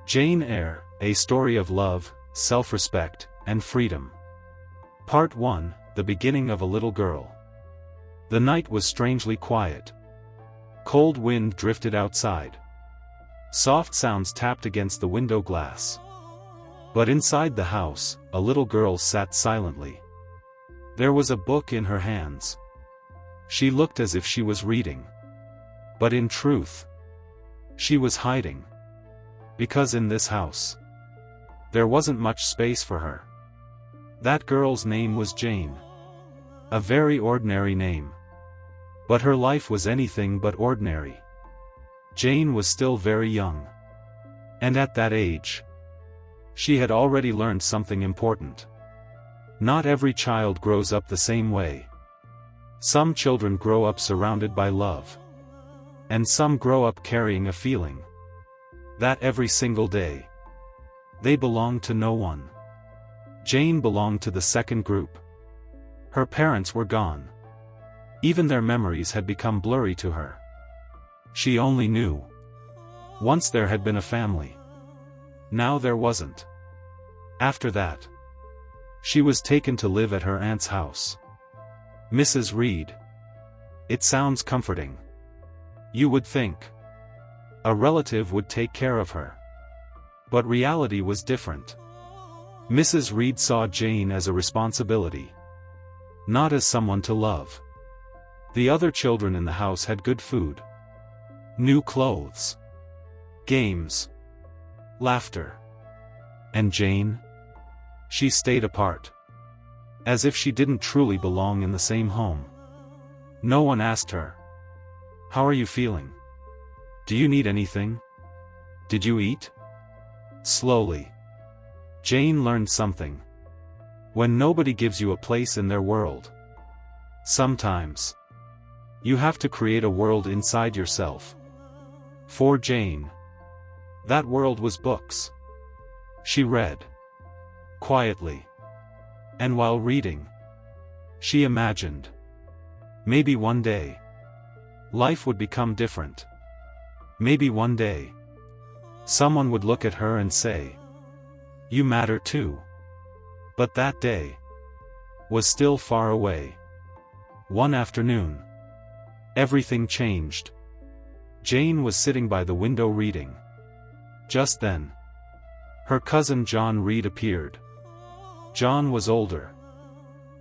Jane Eyre, A Story of Love, Self-Respect, and Freedom. Part 1, The Beginning of a Little Girl. The night was strangely quiet. Cold wind drifted outside. Soft sounds tapped against the window glass. But inside the house, a little girl sat silently. There was a book in her hands. She looked as if she was reading. But in truth, she was hiding. Because in this house, there wasn't much space for her. That girl's name was Jane. A very ordinary name. But her life was anything but ordinary. Jane was still very young. And at that age, she had already learned something important. Not every child grows up the same way. Some children grow up surrounded by love. And some grow up carrying a feeling that every single day, they belong to no one. Jane belonged to the second group. Her parents were gone. Even their memories had become blurry to her. She only knew once there had been a family. Now there wasn't. After that, she was taken to live at her aunt's house. Mrs. Reed. It sounds comforting. You would think a relative would take care of her. But reality was different. Mrs. Reed saw Jane as a responsibility, not as someone to love. The other children in the house had good food, new clothes, games, laughter. And Jane? She stayed apart. As if she didn't truly belong in the same home. No one asked her, "How are you feeling? Do you need anything? Did you eat?" Slowly, Jane learned something. When nobody gives you a place in their world, sometimes you have to create a world inside yourself. For Jane, that world was books. She read quietly. And while reading, she imagined maybe one day life would become different. Maybe one day someone would look at her and say, "You matter too." But that day was still far away. One afternoon, everything changed. Jane was sitting by the window reading. Just then, her cousin John Reed appeared. John was older.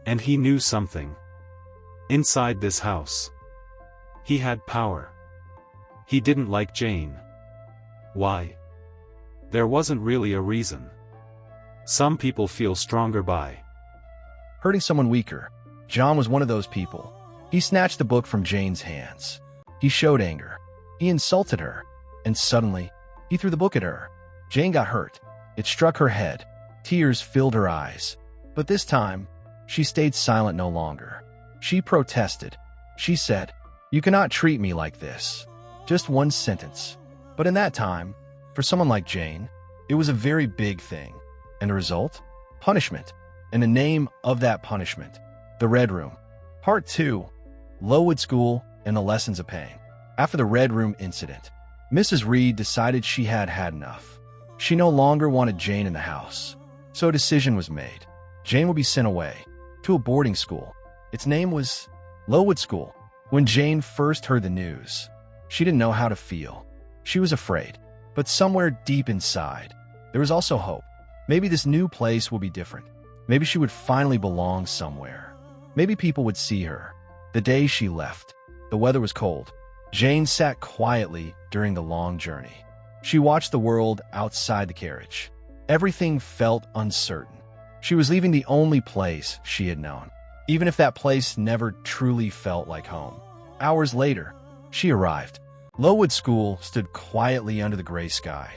And he knew something. Inside this house, he had power. He didn't like Jane. Why? There wasn't really a reason. Some people feel stronger by hurting someone weaker. John was one of those people. He snatched the book from Jane's hands. He showed anger. He insulted her. And suddenly, he threw the book at her. Jane got hurt. It struck her head. Tears filled her eyes. But this time, she stayed silent no longer. She protested. She said, "You cannot treat me like this." Just one sentence. But in that time, for someone like Jane, it was a very big thing. And the result? Punishment. And the name of that punishment, the Red Room. Part 2, Lowood School and the Lessons of Pain. After the Red Room incident, Mrs. Reed decided she had had enough. She no longer wanted Jane in the house. So a decision was made. Jane would be sent away to a boarding school. Its name was Lowood School. When Jane first heard the news, she didn't know how to feel. She was afraid. But somewhere deep inside, there was also hope. Maybe this new place will be different. Maybe she would finally belong somewhere. Maybe people would see her. The day she left, the weather was cold. Jane sat quietly during the long journey. She watched the world outside the carriage. Everything felt uncertain. She was leaving the only place she had known, even if that place never truly felt like home. Hours later, she arrived. Lowood School stood quietly under the gray sky.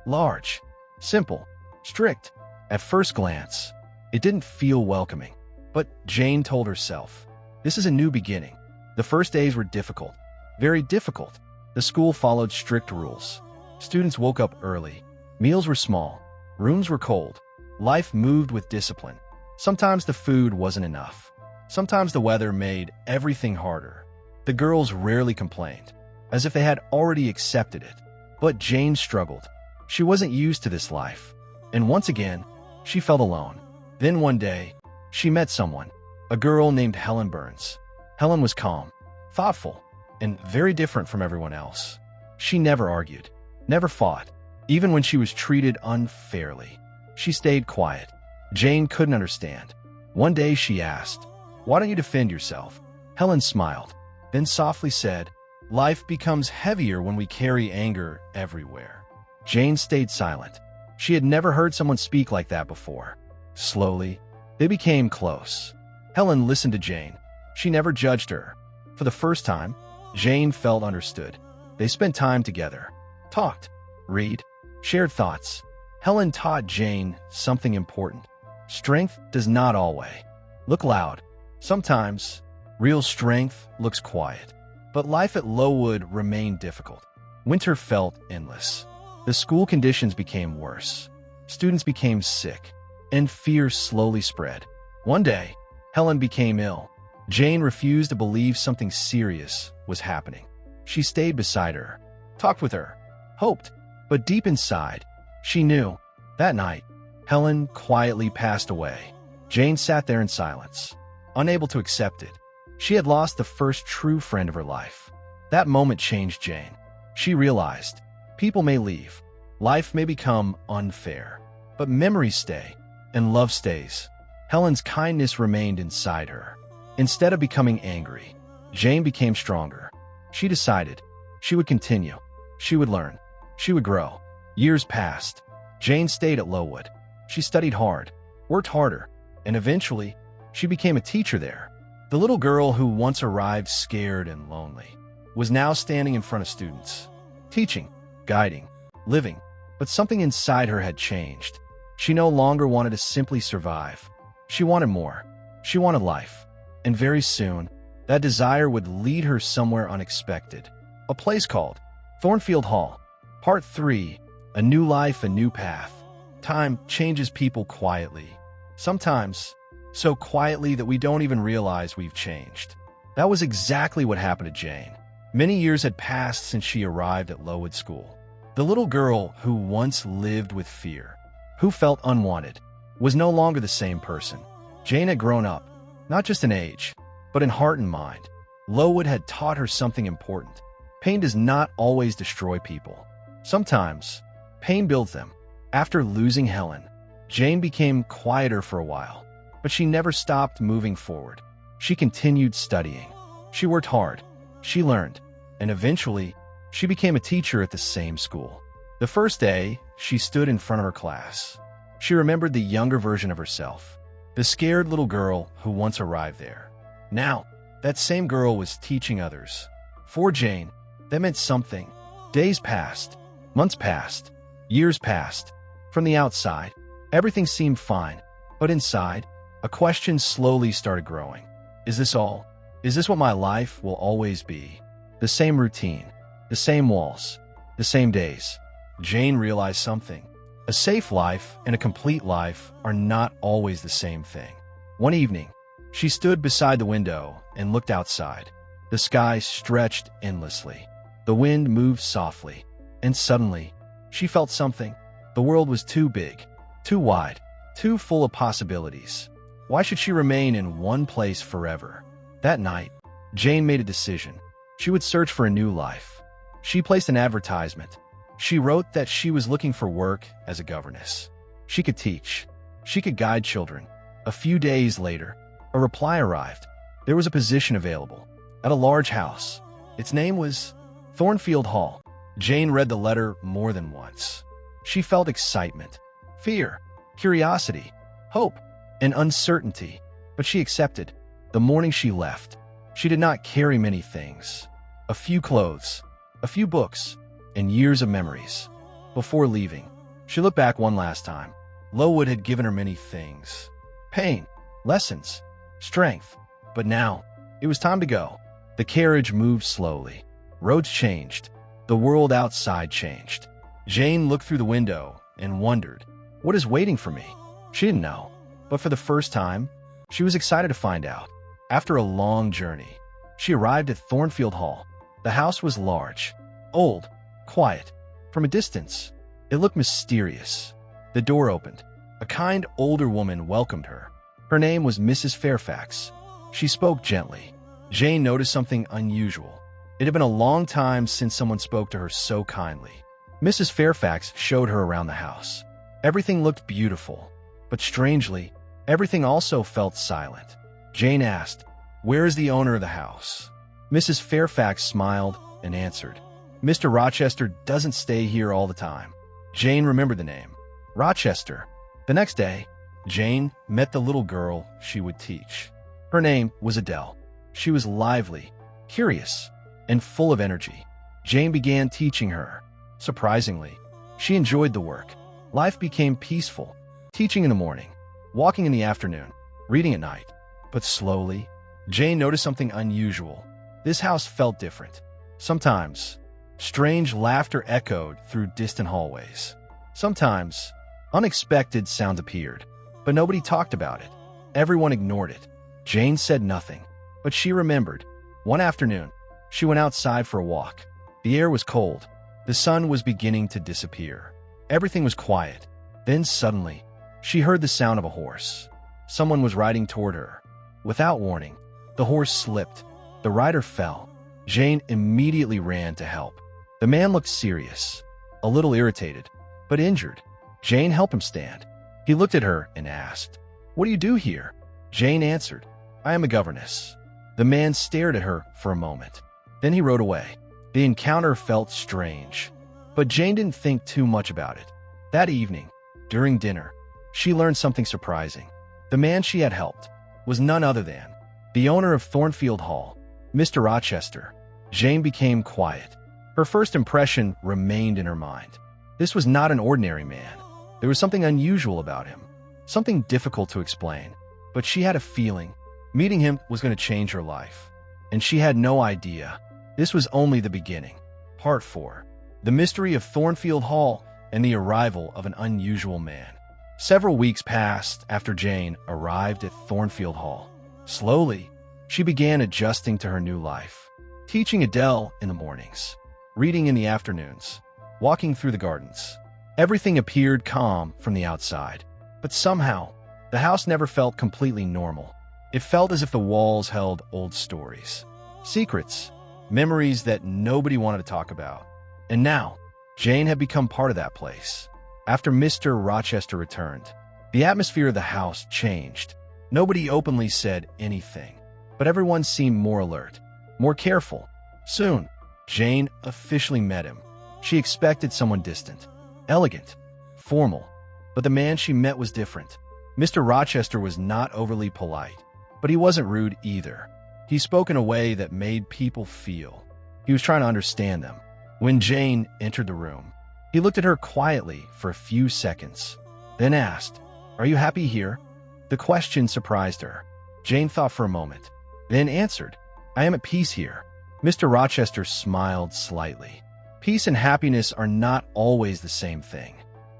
Large, simple, strict. At first glance, it didn't feel welcoming. But Jane told herself, this is a new beginning. The first days were difficult, very difficult. The school followed strict rules. Students woke up early. Meals were small. Rooms were cold. Life moved with discipline. Sometimes the food wasn't enough. Sometimes the weather made everything harder. The girls rarely complained, as if they had already accepted it. But Jane struggled. She wasn't used to this life, and once again, she felt alone. Then one day, she met someone, a girl named Helen Burns. Helen was calm, thoughtful, and very different from everyone else. She never argued, never fought, even when she was treated unfairly. She stayed quiet. Jane couldn't understand. One day she asked, "Why don't you defend yourself?" Helen smiled, then softly said, "Life becomes heavier when we carry anger everywhere." Jane stayed silent. She had never heard someone speak like that before. Slowly, they became close. Helen listened to Jane. She never judged her. For the first time, Jane felt understood. They spent time together, talked, read, shared thoughts. Helen taught Jane something important. Strength does not always look loud. Sometimes, real strength looks quiet. But life at Lowood remained difficult. Winter felt endless. The school conditions became worse. Students became sick, and fear slowly spread. One day, Helen became ill. Jane refused to believe something serious was happening. She stayed beside her, talked with her, hoped, but deep inside, she knew. That night, Helen quietly passed away. Jane sat there in silence, unable to accept it. She had lost the first true friend of her life. That moment changed Jane. She realized, people may leave, life may become unfair, but memories stay, and love stays. Helen's kindness remained inside her. Instead of becoming angry, Jane became stronger. She decided she would continue. She would learn. She would grow. Years passed. Jane stayed at Lowood. She studied hard, worked harder, and eventually, she became a teacher there. The little girl who once arrived scared and lonely was now standing in front of students, teaching, guiding, living. But something inside her had changed. She no longer wanted to simply survive. She wanted more. She wanted life. And very soon, that desire would lead her somewhere unexpected. A place called Thornfield Hall. Part 3. A new life, a new path. Time changes people quietly. Sometimes, so quietly that we don't even realize we've changed. That was exactly what happened to Jane. Many years had passed since she arrived at Lowood School. The little girl who once lived with fear, who felt unwanted, was no longer the same person. Jane had grown up, not just in age, but in heart and mind. Lowood had taught her something important. Pain does not always destroy people. Sometimes, pain builds them. After losing Helen, Jane became quieter for a while, but she never stopped moving forward. She continued studying. She worked hard. She learned. And eventually, she became a teacher at the same school. The first day, she stood in front of her class. She remembered the younger version of herself, the scared little girl who once arrived there. Now, that same girl was teaching others. For Jane, that meant something. Days passed, months passed, years passed. From the outside, everything seemed fine, but inside, a question slowly started growing. Is this all? Is this what my life will always be? The same routine, the same walls, the same days. Jane realized something. A safe life and a complete life are not always the same thing. One evening, she stood beside the window and looked outside. The sky stretched endlessly. The wind moved softly, and suddenly, she felt something. The world was too big, too wide, too full of possibilities. Why should she remain in one place forever? That night, Jane made a decision. She would search for a new life. She placed an advertisement. She wrote that she was looking for work as a governess. She could teach. She could guide children. A few days later, a reply arrived. There was a position available at a large house. Its name was Thornfield Hall. Jane read the letter more than once. She felt excitement, fear, curiosity, hope, and uncertainty, but she accepted. The morning she left, she did not carry many things. A few clothes, a few books, and years of memories. Before leaving, she looked back one last time. Lowood had given her many things. Pain, lessons, strength. But now, it was time to go. The carriage moved slowly. Roads changed. The world outside changed. Jane looked through the window and wondered, what is waiting for me? She didn't know. But for the first time, she was excited to find out. After a long journey, she arrived at Thornfield Hall. The house was large, old, quiet. From a distance, It looked mysterious. The door opened. A kind older woman welcomed her. Her name was Mrs. Fairfax. She spoke gently. Jane noticed something unusual. It had been a long time since someone spoke to her so kindly. Mrs. Fairfax showed her around the house. Everything looked beautiful, but strangely, everything also felt silent. Jane asked, "Where is the owner of the house?" Mrs. Fairfax smiled and answered, "Mr. Rochester doesn't stay here all the time." Jane remembered the name, Rochester. The next day, Jane met the little girl she would teach. Her name was Adele. She was lively, curious, and full of energy. Jane began teaching her. Surprisingly, she enjoyed the work. Life became peaceful, teaching in the morning, walking in the afternoon, reading at night. But slowly, Jane noticed something unusual. This house felt different. Sometimes, strange laughter echoed through distant hallways. Sometimes, unexpected sounds appeared, but nobody talked about it. Everyone ignored it. Jane said nothing, but she remembered. One afternoon, she went outside for a walk. The air was cold. The sun was beginning to disappear. Everything was quiet. Then suddenly, she heard the sound of a horse. Someone was riding toward her. Without warning, the horse slipped. The rider fell. Jane immediately ran to help. The man looked serious, a little irritated, but injured. Jane helped him stand. He looked at her and asked, "What do you do here?" Jane answered, "I am a governess." The man stared at her for a moment. Then he rode away. The encounter felt strange, but Jane didn't think too much about it. That evening, during dinner, she learned something surprising. The man she had helped was none other than the owner of Thornfield Hall, Mr. Rochester. Jane became quiet. Her first impression remained in her mind. This was not an ordinary man. There was something unusual about him, something difficult to explain, but she had a feeling meeting him was going to change her life. And she had no idea. This was only the beginning. Part 4. The Mystery of Thornfield Hall and the Arrival of an Unusual Man. Several weeks passed after Jane arrived at Thornfield Hall. Slowly, she began adjusting to her new life, teaching Adele in the mornings, reading in the afternoons, walking through the gardens. Everything appeared calm from the outside, but somehow, the house never felt completely normal. It felt as if the walls held old stories, secrets, memories that nobody wanted to talk about. And now, Jane had become part of that place. After Mr. Rochester returned, the atmosphere of the house changed. Nobody openly said anything, but everyone seemed more alert, more careful. Soon, Jane officially met him. She expected someone distant, elegant, formal, but the man she met was different. Mr. Rochester was not overly polite, but he wasn't rude either. He spoke in a way that made people feel. He was trying to understand them. When Jane entered the room, he looked at her quietly for a few seconds, then asked, "Are you happy here?" The question surprised her. Jane thought for a moment, then answered, "I am at peace here." Mr. Rochester smiled slightly. Peace and happiness are not always the same thing.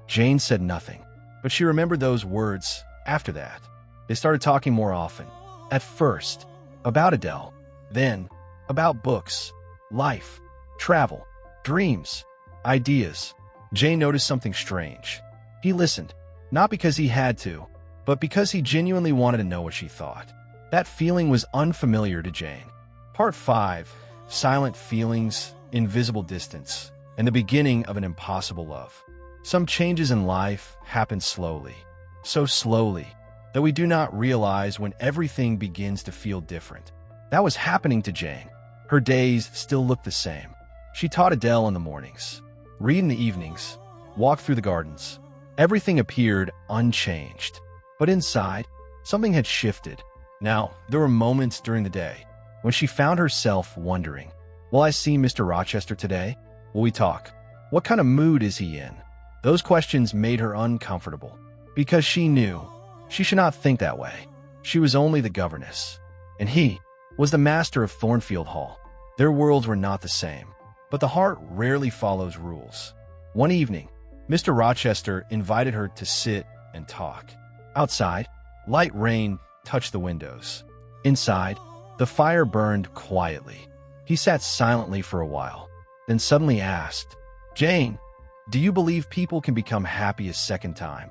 Jane said nothing, but she remembered those words after that. They started talking more often. At first, about Adele, then about books, life, travel, dreams, ideas. Jane noticed something strange. He listened, not because he had to, but because he genuinely wanted to know what she thought. That feeling was unfamiliar to Jane. Part 5. Silent Feelings, Invisible Distance, and the Beginning of an Impossible Love. Some changes in life happen slowly, so slowly that we do not realize when everything begins to feel different. That was happening to Jane. Her days still looked the same. She taught Adele in the mornings, read in the evenings, walked through the gardens. Everything appeared unchanged. But inside, something had shifted. Now, there were moments during the day when she found herself wondering, will I see Mr. Rochester today? Will we talk? What kind of mood is he in? Those questions made her uncomfortable because she knew she should not think that way. She was only the governess, and he was the master of Thornfield Hall. Their worlds were not the same, but the heart rarely follows rules. One evening, Mr. Rochester invited her to sit and talk. Outside, light rain touched the windows. Inside, the fire burned quietly. He sat silently for a while, then suddenly asked, "Jane, Do you believe people can become happy a second time?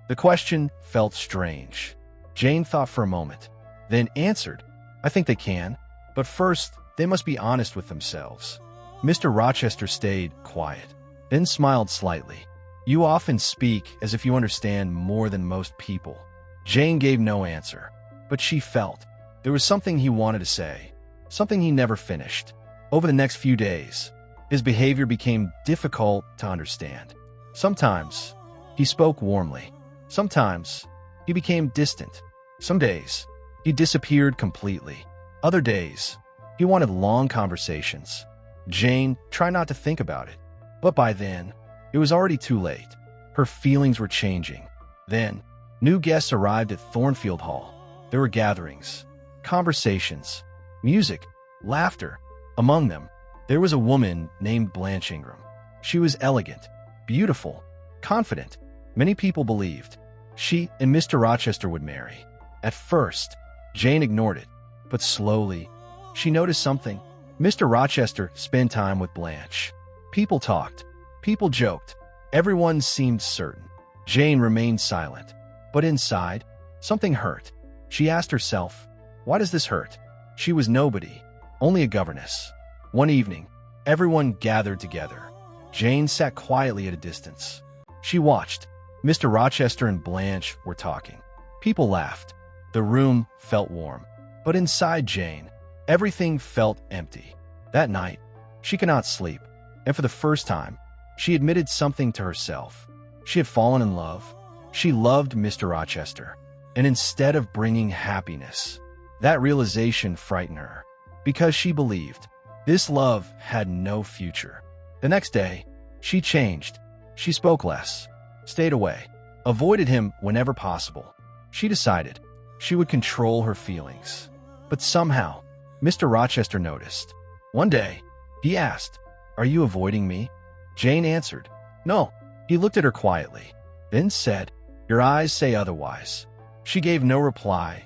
The question felt strange. Jane thought for a moment, then answered, I think they can, but first, they must be honest with themselves. Mr. Rochester stayed quiet, then smiled slightly. You often speak as if you understand more than most people. Jane gave no answer, but she felt there was something he wanted to say, something he never finished. Over the next few days, his behavior became difficult to understand. Sometimes, he spoke warmly. Sometimes, he became distant. Some days, he disappeared completely. Other days, he wanted long conversations. Jane tried not to think about it, but by then, it was already too late. Her feelings were changing. Then, new guests arrived at Thornfield Hall. There were gatherings, conversations, music, laughter. Among them, there was a woman named Blanche Ingram. She was elegant, beautiful, confident. Many people believed she and Mr. Rochester would marry. At first, Jane ignored it, but slowly, she noticed something. Mr. Rochester spent time with Blanche. People talked. People joked. Everyone seemed certain. Jane remained silent, but inside, something hurt. She asked herself, why does this hurt? She was nobody, only a governess. One evening, everyone gathered together. Jane sat quietly at a distance. She watched. Mr. Rochester and Blanche were talking. People laughed. The room felt warm. But inside Jane, everything felt empty. That night, she could not sleep, and for the first time, she admitted something to herself. She had fallen in love. She loved Mr. Rochester, and instead of bringing happiness, that realization frightened her, because she believed this love had no future. The next day, she changed. She spoke less, stayed away, avoided him whenever possible. She decided she would control her feelings. But somehow, Mr. Rochester noticed. One day, he asked, "Are you avoiding me?" Jane answered, "No." He looked at her quietly, then said, "Your eyes say otherwise." She gave no reply.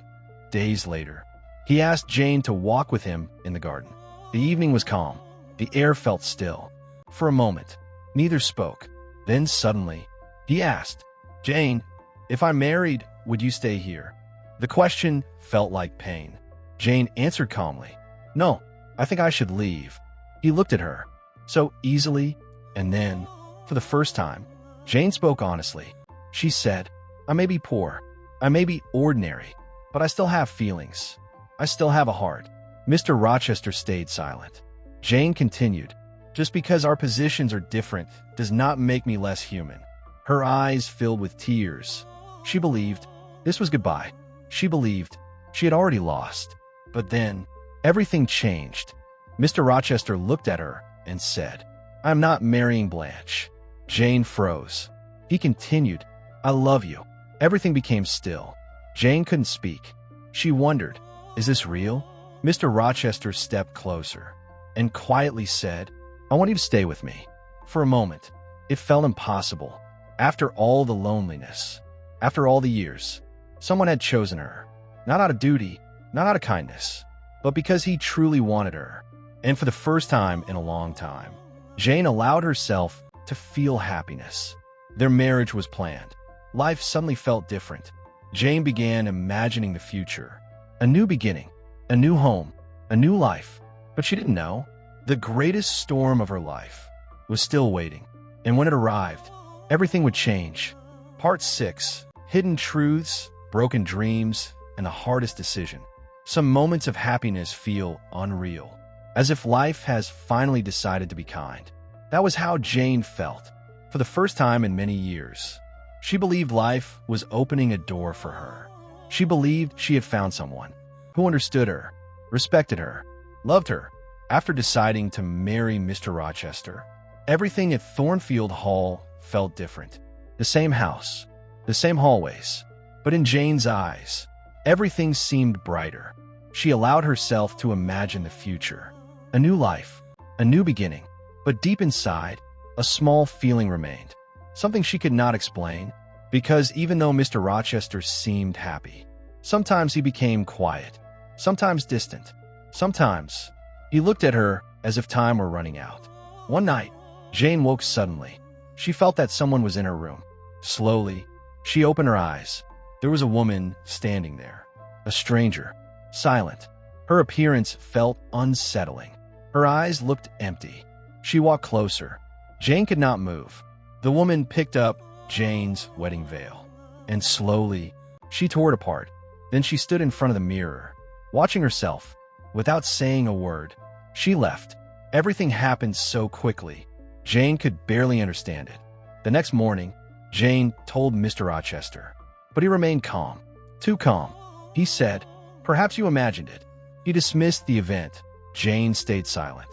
Days later, he asked Jane to walk with him in the garden. The evening was calm. The air felt still. For a moment, neither spoke. Then suddenly, he asked, "Jane, if I'm married, would you stay here?" The question felt like pain. Jane answered calmly, "No, I think I should leave." He looked at her, so easily, and then, for the first time, Jane spoke honestly. She said, "I may be poor, I may be ordinary, but I still have feelings. I still have a heart." Mr. Rochester stayed silent. Jane continued, "Just because our positions are different does not make me less human." Her eyes filled with tears. She believed this was goodbye. She believed she had already lost. But then, everything changed. Mr. Rochester looked at her and said, "I'm not marrying Blanche." Jane froze. He continued, "I love you." Everything became still. Jane couldn't speak. She wondered, is this real? Mr. Rochester stepped closer and quietly said, "I want you to stay with me." For a moment, it felt impossible. After all the loneliness, after all the years, someone had chosen her, not out of duty, not out of kindness, but because he truly wanted her. And for the first time in a long time, Jane allowed herself to feel happiness. Their marriage was planned. Life suddenly felt different. Jane began imagining the future. A new beginning, a new home, a new life. But she didn't know. The greatest storm of her life was still waiting. And when it arrived, everything would change. Part 6. Hidden Truths, Broken Dreams, and the Hardest Decision. Some moments of happiness feel unreal, as if life has finally decided to be kind. That was how Jane felt. For the first time in many years, she believed life was opening a door for her. She believed she had found someone who understood her, respected her, loved her. After deciding to marry Mr. Rochester, everything at Thornfield Hall felt different. The same house, the same hallways, but in Jane's eyes, everything seemed brighter. She allowed herself to imagine the future, a new life, a new beginning. But deep inside, a small feeling remained, something she could not explain, because even though Mr. Rochester seemed happy, sometimes he became quiet, sometimes distant, sometimes he looked at her as if time were running out. One night, Jane woke suddenly. She felt that someone was in her room. Slowly, she opened her eyes. There was a woman standing there. A stranger, silent. Her appearance felt unsettling. Her eyes looked empty. She walked closer. Jane could not move. The woman picked up Jane's wedding veil, and slowly, she tore it apart. Then she stood in front of the mirror, watching herself. Without saying a word, she left. Everything happened so quickly. Jane could barely understand it. The next morning, Jane told Mr. Rochester, but he remained calm. Too calm. He said, "Perhaps you imagined it." He dismissed the event. Jane stayed silent,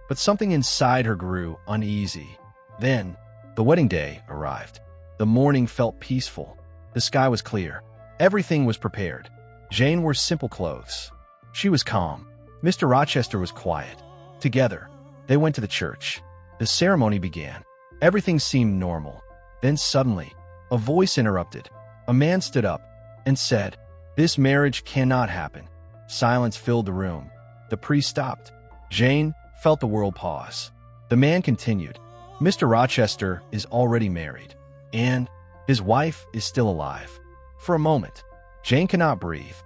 but something inside her grew uneasy. Then, the wedding day arrived. The morning felt peaceful. The sky was clear. Everything was prepared. Jane wore simple clothes. She was calm. Mr. Rochester was quiet. Together, they went to the church. The ceremony began. Everything seemed normal. Then suddenly, a voice interrupted. A man stood up and said, "This marriage cannot happen." Silence filled the room. The priest stopped. Jane felt the world pause. The man continued, "Mr. Rochester is already married, and his wife is still alive." For a moment, Jane could not breathe.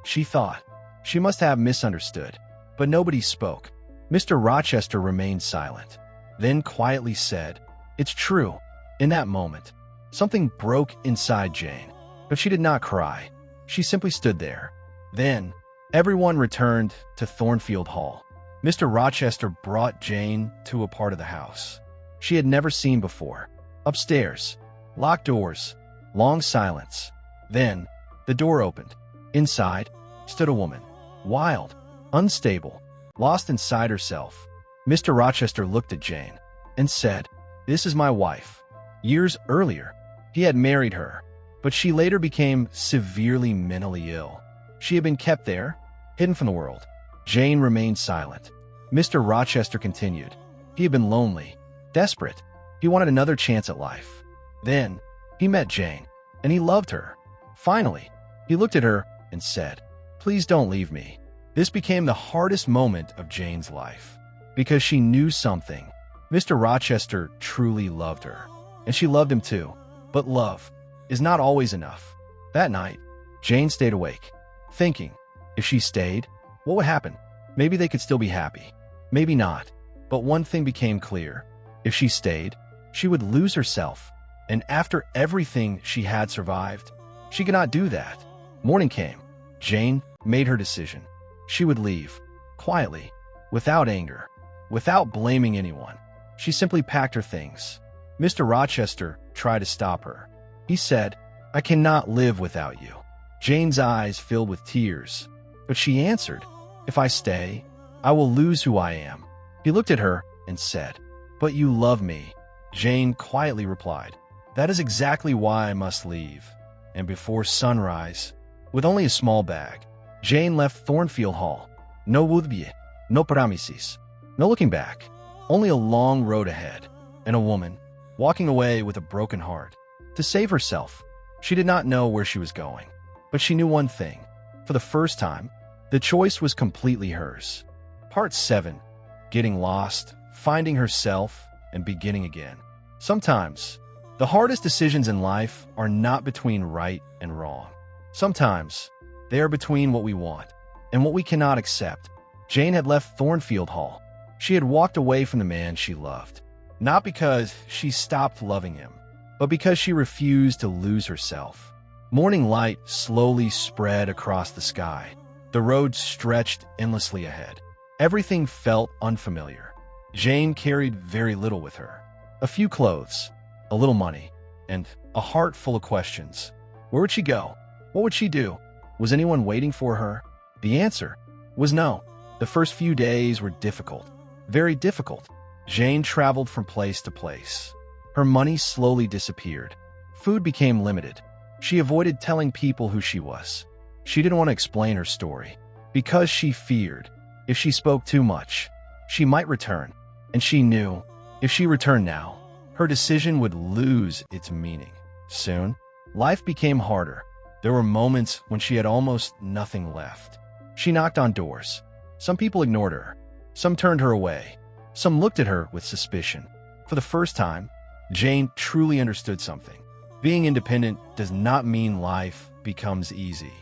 She thought she must have misunderstood, but nobody spoke. Mr. Rochester remained silent, then quietly said, "It's true." In that moment, something broke inside Jane, but she did not cry. She simply stood there. Then, everyone returned to Thornfield Hall. Mr. Rochester brought Jane to a part of the house she had never seen before. Upstairs, locked doors, long silence. Then, the door opened. Inside stood a woman, wild, unstable, lost inside herself. Mr. Rochester looked at Jane and said, "This is my wife." Years earlier, he had married her, but she later became severely mentally ill. She had been kept there, hidden from the world. Jane remained silent. Mr. Rochester continued. He had been lonely, desperate. He wanted another chance at life. Then, he met Jane, and he loved her. Finally, he looked at her and said, "Please don't leave me." This became the hardest moment of Jane's life, because she knew something. Mr. Rochester truly loved her, and she loved him too. But love is not always enough. That night, Jane stayed awake, thinking, if she stayed, what would happen? Maybe they could still be happy. Maybe not. But one thing became clear. If she stayed, she would lose herself. And after everything she had survived, she could not do that. Morning came. Jane made her decision. She would leave, quietly, without anger, without blaming anyone. She simply packed her things. Mr. Rochester tried to stop her. He said, "I cannot live without you." Jane's eyes filled with tears, but she answered, "If I stay, I will lose who I am." He looked at her and said, "But you love me." Jane quietly replied, "That is exactly why I must leave." And before sunrise, with only a small bag, Jane left Thornfield Hall. No would-be, no promises, no looking back, only a long road ahead, and a woman walking away with a broken heart. To save herself, she did not know where she was going, but she knew one thing. For the first time, the choice was completely hers. Part 7. Getting lost, finding herself, and beginning again. Sometimes, the hardest decisions in life are not between right and wrong. Sometimes, they are between what we want and what we cannot accept. Jane had left Thornfield Hall. She had walked away from the man she loved, not because she stopped loving him, but because she refused to lose herself. Morning light slowly spread across the sky. The road stretched endlessly ahead. Everything felt unfamiliar. Jane carried very little with her. A few clothes, a little money, and a heart full of questions. Where would she go? What would she do? Was anyone waiting for her? The answer was no. The first few days were difficult, very difficult. Jane traveled from place to place. Her money slowly disappeared. Food became limited. She avoided telling people who she was. She didn't want to explain her story, because she feared if she spoke too much, she might return. And she knew if she returned now, her decision would lose its meaning. Soon, life became harder. There were moments when she had almost nothing left. She knocked on doors. Some people ignored her. Some turned her away. Some looked at her with suspicion. For the first time, Jane truly understood something. Being independent does not mean life becomes easy.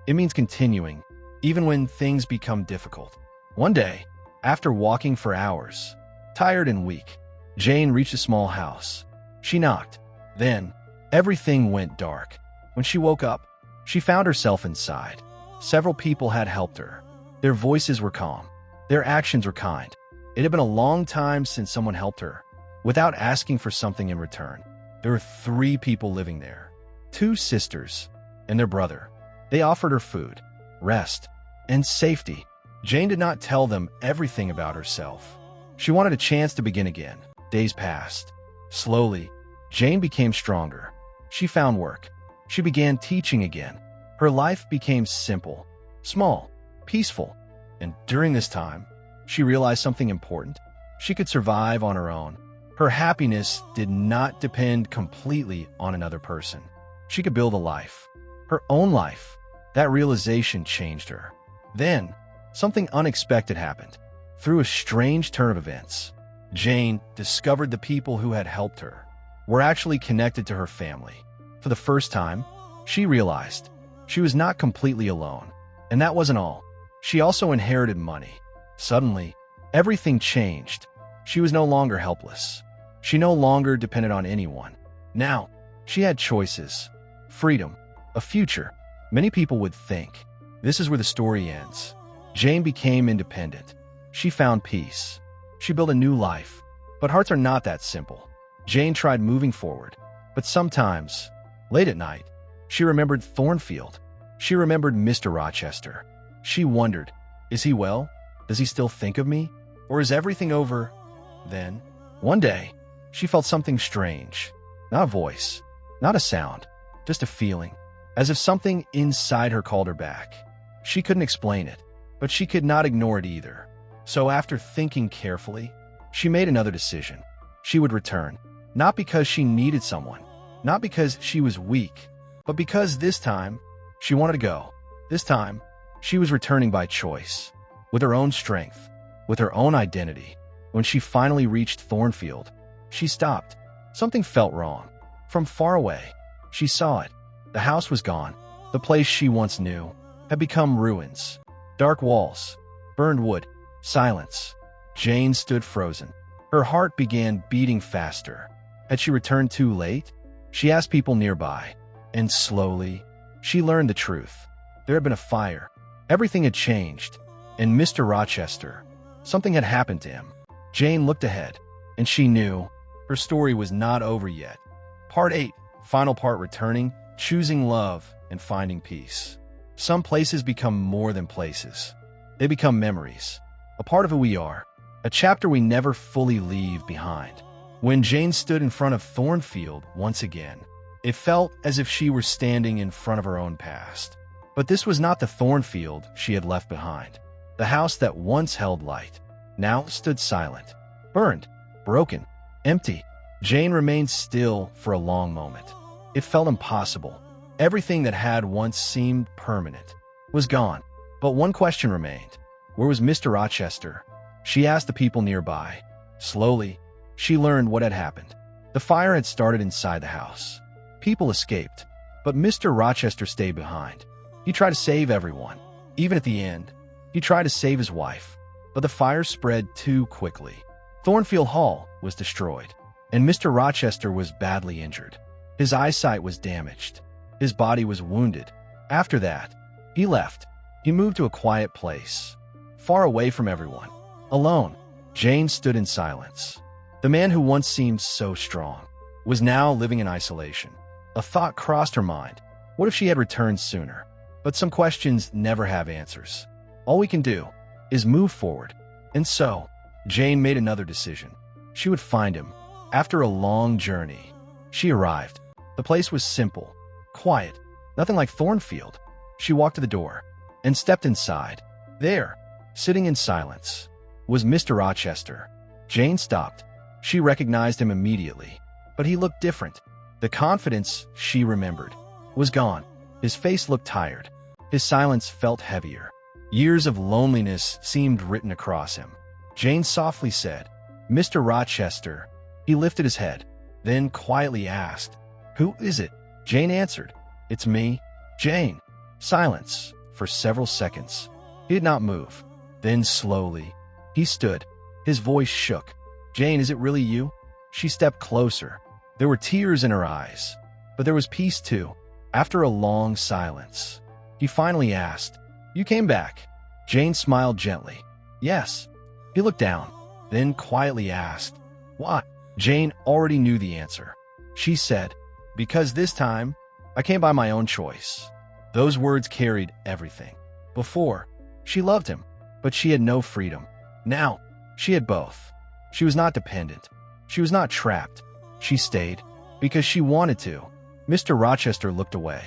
It means continuing, even when things become difficult. One day, after walking for hours, tired and weak, Jane reached a small house. She knocked. Then, everything went dark. When she woke up, she found herself inside. Several people had helped her. Their voices were calm. Their actions were kind. It had been a long time since someone helped her, without asking for something in return. There were 3 people living there. 2 sisters and their brother. They offered her food, rest, and safety. Jane did not tell them everything about herself. She wanted a chance to begin again. Days passed. Slowly, Jane became stronger. She found work. She began teaching again. Her life became simple, small, peaceful. And during this time, she realized something important. She could survive on her own. Her happiness did not depend completely on another person. She could build a life, her own life. That realization changed her. Then, something unexpected happened. Through a strange turn of events, Jane discovered the people who had helped her were actually connected to her family. For the first time, she realized she was not completely alone. And that wasn't all. She also inherited money. Suddenly, everything changed. She was no longer helpless. She no longer depended on anyone. Now, she had choices, freedom, a future. Many people would think this is where the story ends. Jane became independent. She found peace. She built a new life. But hearts are not that simple. Jane tried moving forward. But sometimes, late at night, she remembered Thornfield. She remembered Mr. Rochester. She wondered, is he well? Does he still think of me? Or is everything over? Then, one day, she felt something strange. Not a voice, not a sound, just a feeling, as if something inside her called her back. She couldn't explain it, but she could not ignore it either. So after thinking carefully, she made another decision. She would return, not because she needed someone, not because she was weak, but because this time, she wanted to go. This time, she was returning by choice, with her own strength, with her own identity. When she finally reached Thornfield, she stopped. Something felt wrong. From far away, she saw it. The house was gone. The place she once knew had become ruins. Dark walls, burned wood, silence. Jane stood frozen. Her heart began beating faster. Had she returned too late? She asked people nearby, and slowly, she learned the truth. There had been a fire. Everything had changed. And Mr. Rochester, something had happened to him. Jane looked ahead, and she knew her story was not over yet. Part 8, final part returning, choosing love and finding peace. Some places become more than places. They become memories, a part of who we are, a chapter we never fully leave behind. When Jane stood in front of Thornfield once again, it felt as if she were standing in front of her own past. But this was not the Thornfield she had left behind. The house that once held light now stood silent, burned, broken, empty. Jane remained still for a long moment. It felt impossible. Everything that had once seemed permanent was gone. But one question remained. Where was Mr. Rochester? She asked the people nearby. Slowly, she learned what had happened. The fire had started inside the house. People escaped, but Mr. Rochester stayed behind. He tried to save everyone. Even at the end, he tried to save his wife. But the fire spread too quickly. Thornfield Hall was destroyed, and Mr. Rochester was badly injured. His eyesight was damaged. His body was wounded. After that, he left. He moved to a quiet place, far away from everyone. Alone, Jane stood in silence. The man who once seemed so strong was now living in isolation. A thought crossed her mind. What if she had returned sooner? But some questions never have answers. All we can do is move forward. And so, Jane made another decision. She would find him. After a long journey, she arrived. The place was simple, quiet, nothing like Thornfield. She walked to the door and stepped inside. There, sitting in silence, was Mr. Rochester. Jane stopped. She recognized him immediately, but he looked different. The confidence she remembered was gone. His face looked tired. His silence felt heavier. Years of loneliness seemed written across him. Jane softly said, "Mr. Rochester." He lifted his head. then quietly asked, "Who is it?" Jane answered, "It's me, Jane." Silence for several seconds. He did not move. Then slowly, he stood. His voice shook. "Jane, is it really you?" She stepped closer. There were tears in her eyes, but there was peace too. After a long silence, he finally asked, "You came back?" Jane smiled gently. "Yes." He looked down, then quietly asked, "Why?" Jane already knew the answer. She said, "Because this time, I came by my own choice." Those words carried everything. Before, she loved him, but she had no freedom. Now, she had both. She was not dependent. She was not trapped. She stayed because she wanted to. Mr. Rochester looked away,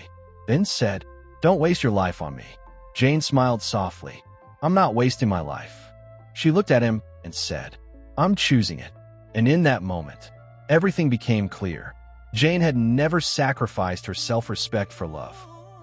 then said, "Don't waste your life on me." Jane smiled softly. "I'm not wasting my life." She looked at him and said, "I'm choosing it." And in that moment, everything became clear. Jane had never sacrificed her self-respect for love,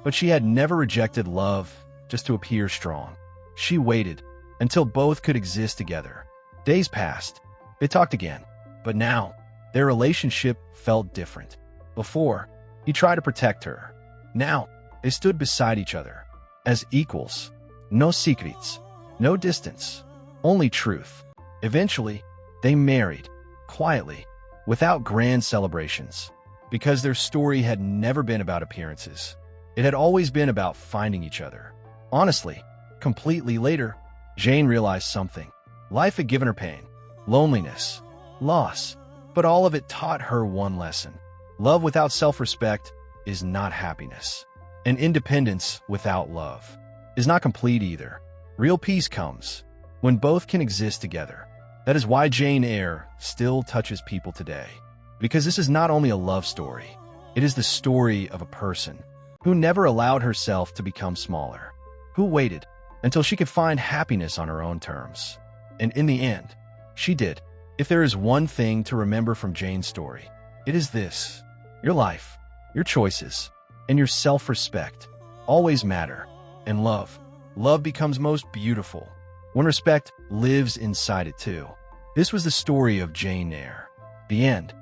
but she had never rejected love just to appear strong. She waited until both could exist together. Days passed. They talked again, but now their relationship felt different. Before, he tried to protect her. Now, they stood beside each other as equals. No secrets, no distance, only truth. Eventually, they married, quietly, without grand celebrations, because their story had never been about appearances. It had always been about finding each other. Honestly, completely later, Jane realized something. Life had given her pain, loneliness, loss, but all of it taught her one lesson. Love without self-respect is not happiness. And independence without love is not complete either. Real peace comes when both can exist together. That is why Jane Eyre still touches people today. Because this is not only a love story, it is the story of a person who never allowed herself to become smaller, who waited until she could find happiness on her own terms. And in the end, she did. If there is one thing to remember from Jane's story, it is this: your life, your choices, and your self-respect always matter. And love becomes most beautiful when respect lives inside it too. This was the story of Jane Eyre. The end.